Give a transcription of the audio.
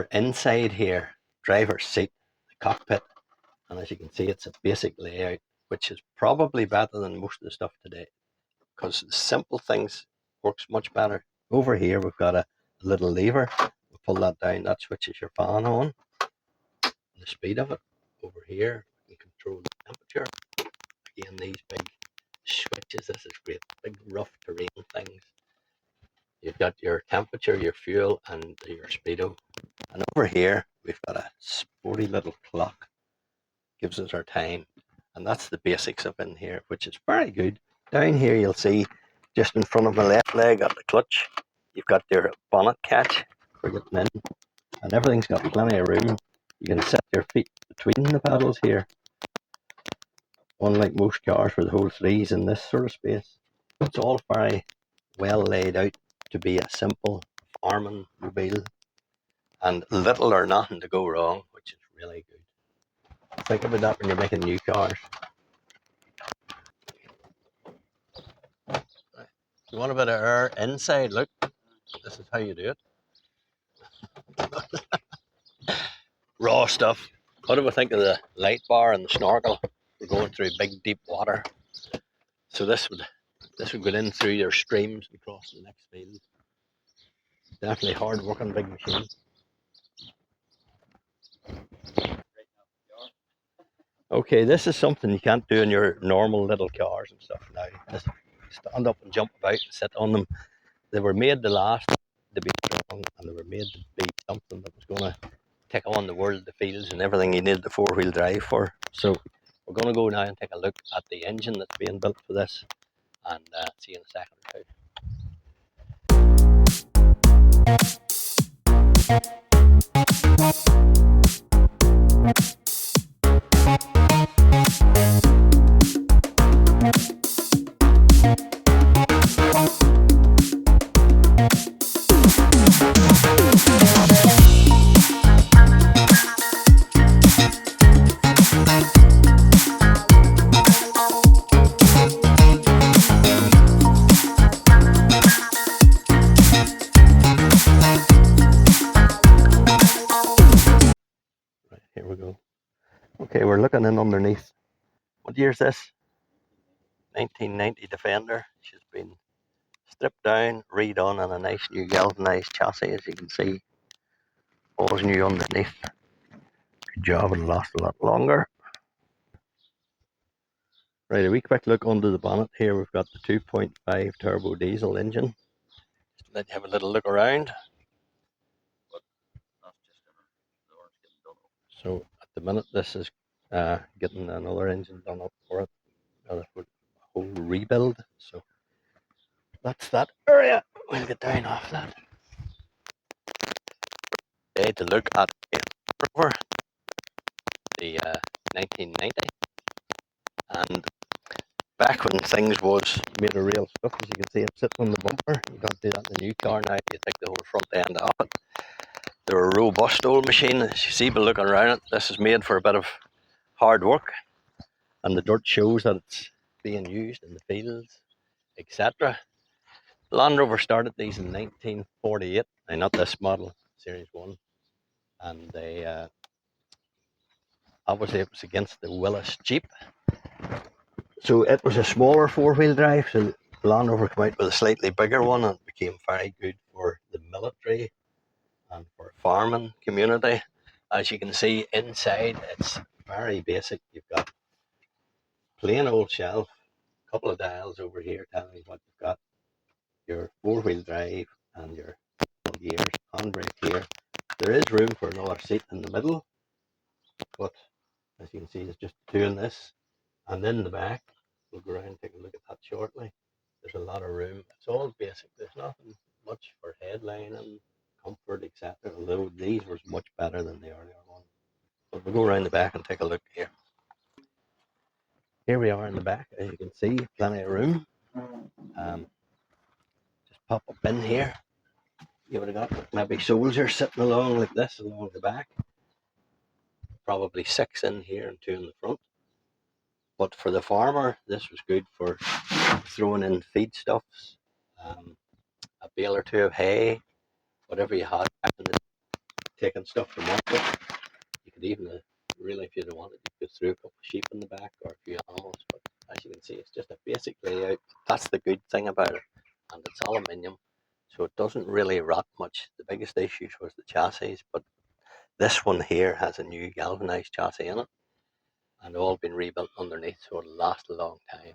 we're inside here, driver's seat, the cockpit, and as you can see, it's a basic layout, which is probably better than most of the stuff today, because the simple things works much better. Over here, we've got a little lever. We pull that down, that switches your fan on, the speed of it. Over here, we can control the temperature. Again, these big switches, this is great, big rough terrain things. You've got your temperature, your fuel, and your speedo. And over here, we've got a sporty little clock, gives us our time. And that's the basics of in here, which is very good. Down here, you'll see, just in front of my left leg at the clutch, you've got your bonnet catch for getting in. And everything's got plenty of room. You can set your feet between the pedals here. Unlike most cars where the whole three's in this sort of space. It's all very well laid out to be a simple farming mobile. And little or nothing to go wrong, which is really good. Think about that when you're making new cars. You want a bit of air inside, look. This is how you do it. Raw stuff. What do we think of the light bar and the snorkel? We're going through big deep water. So this would go in through your streams and cross the next field. Definitely hard working big machine. Okay, this is something you can't do in your normal little cars and stuff now. Just stand up and jump about and sit on them. They were made to last, to be strong, and they were made to be something that was going to take on the world, the fields, and everything you needed the four-wheel drive for. So we're going to go now and take a look at the engine that's being built for this, and see you in a second or two. Here we go. Okay, we're looking in underneath. What year is this? 1990 Defender. She's been stripped down, redone, and a nice new galvanized chassis, as you can see. All's new underneath. Good job, it'll last a lot longer. Right, a wee quick look under the bonnet here. We've got the 2.5 turbo diesel engine. Just to let you have a little look around. So at the minute, this is getting another engine done up for it, a whole rebuild. So that's that area. We'll get down off that. Okay, to look at the Rover, the 1990, and back when things was made of real stuff, as you can see, I'm sitting on the bumper. You don't do that in the new car now. You take the whole front end off it. They're a robust old machine, as you see by looking around it. This is made for a bit of hard work, and the dirt shows that it's being used in the fields, etc. Land Rover started these in 1948. Now, not this model, Series 1, and they obviously it was against the Willis Jeep, so it was a smaller four-wheel drive. So Land Rover came out with a slightly bigger one, and it became very good for the military and for farming community. As you can see inside, it's very basic. You've got plain old shelf, a couple of dials over here telling you what you've got, your four-wheel drive and your gears, handbrake here. There is room for another seat in the middle, but as you can see, it's just doing this. And in the back, we'll go around and take a look at that shortly. There's a lot of room. It's all basic. There's nothing much for headlining, comfort, etc. Although these were much better than the earlier ones. But we'll go around the back and take a look here. Here we are in the back. As you can see, plenty of room. Just pop up in here. You would have got maybe soldiers sitting along like this along the back. Probably 6 in here and 2 in the front. But for the farmer, this was good for throwing in feedstuffs, a bale or two of hay, whatever you had back in the taking stuff from market. You could even, really, if you don't want it, you could throw a couple of sheep in the back or a few animals. But as you can see, it's just a basic layout. That's the good thing about it. And it's aluminium, so it doesn't really rot much. The biggest issues was the chassis, but this one here has a new galvanized chassis in it, and all been rebuilt underneath, so it'll last a long time.